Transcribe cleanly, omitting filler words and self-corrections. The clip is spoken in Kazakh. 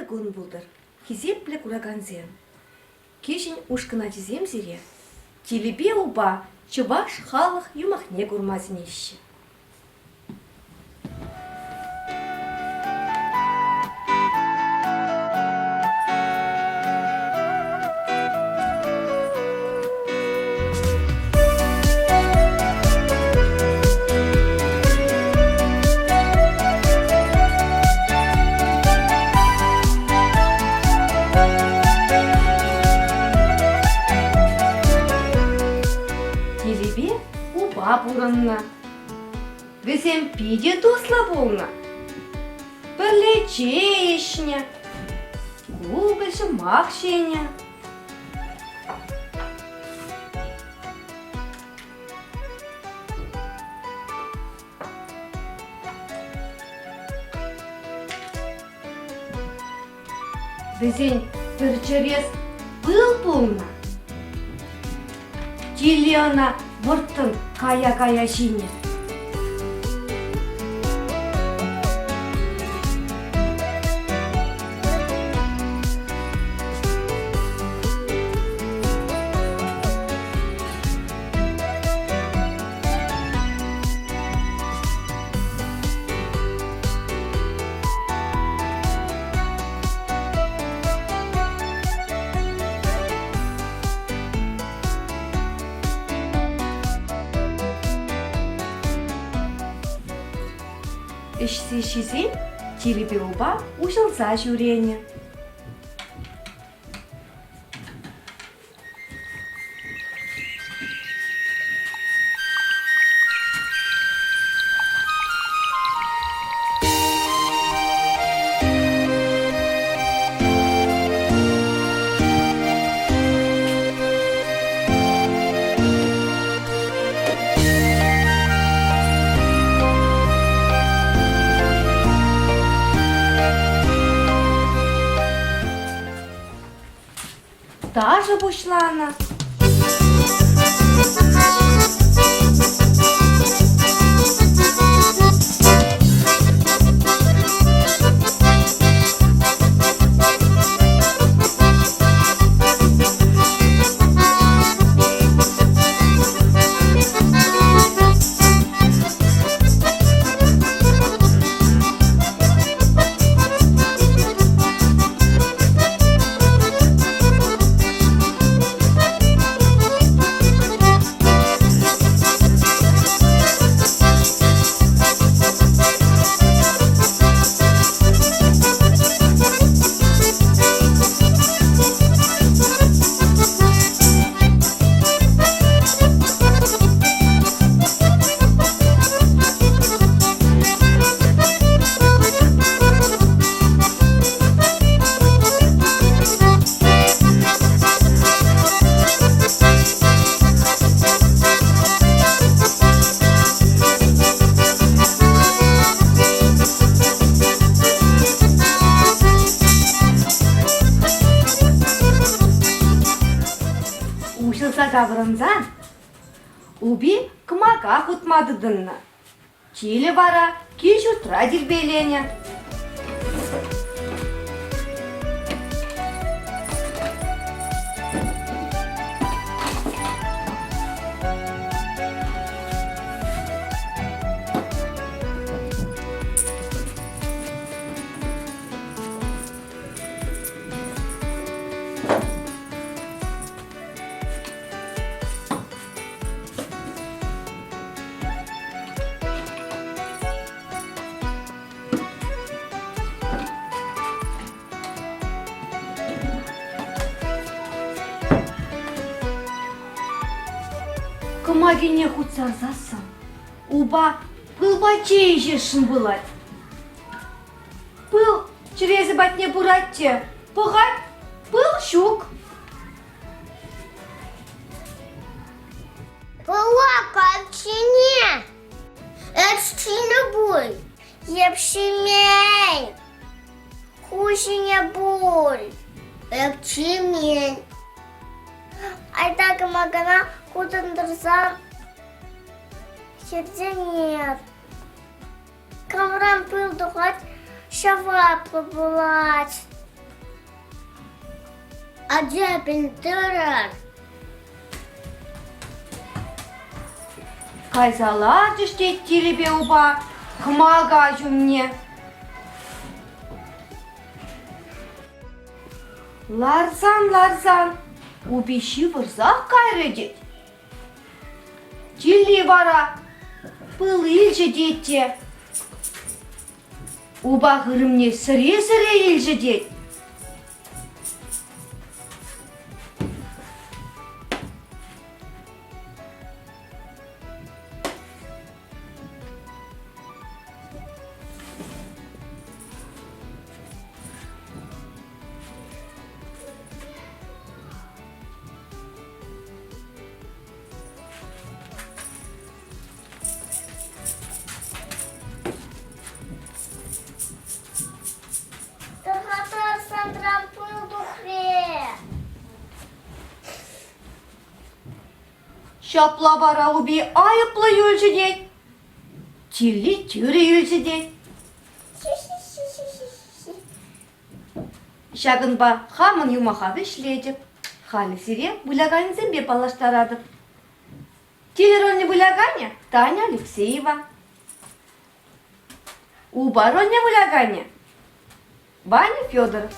пірі күн бұлдыр, хизеплік ураганзем. Кешін ұшқына тізем зере, телебе ұба, чыбаш халық юмахне күрмазын еші. Телебе уба бұрынна. Візем пиде досла болна. Бірле чейшне. Губельші мақшене. Візен бір через был болна. Телеона вұрттың кая-кая жине. Ішсе шизен, телебе уба ұшылса жүрені. Даже бушлана. Ушылса жабырынзан, уби кымака хутмадыдынна. Келі бара, кеш ұтыра дирбелене. Кымагене хутсарзасам, уба пылбачей жешін былать. Пыл черезі батне буратте, пығат пыл щук. Пылака әпшіне, әпшіне бұл, епшімен, хушіне бұл, әпшімен. Айда кымагана кудындырсам, жерде нет. Камрам пыл дұғат, шавапы бұлать. Acaba tırır. Кайсалар тиштет тилебе уба, кымага жүмне. Ларзан, убищи вырзақ кайрыдет. Тилли бара, пыл илжі детте. Уба ғырымне сыре-сыре илжі дет. Тахатарсан трампыл духре. Шапла бара уби айыплы үлжі дет. Тилли түрі үлжі дет. Шагынба хамын юмахады шледіп, халі сире бұлағанзен бе палаштарадып. Телеронне бұлағане Таня Алексеева. Уба ронне бұлағане Ваня Федоров.